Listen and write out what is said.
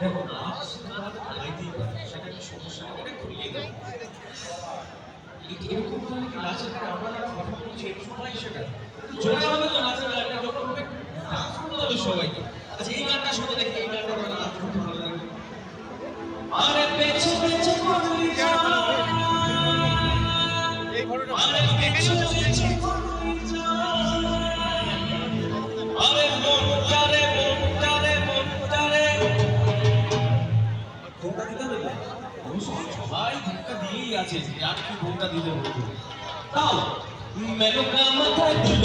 দেখো নাচ গাইতেই পারে, সেটা একটা সমস্যা অনেক ঘুরিয়ে দেয়। এরকম ধরনের কি নাচের গান আমরা যারা কথা বলছি এই সময় সেটা জোরে হবে তো নাচের গানটা যখন হবে ডান্স করতে হবে সবাইকে। আচ্ছা এই গানটা শুনে দেখি, এই গানটা আমরা নাচ করতে ভালো লাগবে। আরে পেছু পেছু করুই যা, আরে পেছু পেছু করুই যা, আরে মনটারে মনটারে মনটারে ঘোমটা দিতে হবে। সবাই ঘোমটা দিয়েই আছে, আর কি ঘোমটা দিতে হবে তাও মেনকা মাথায় দিল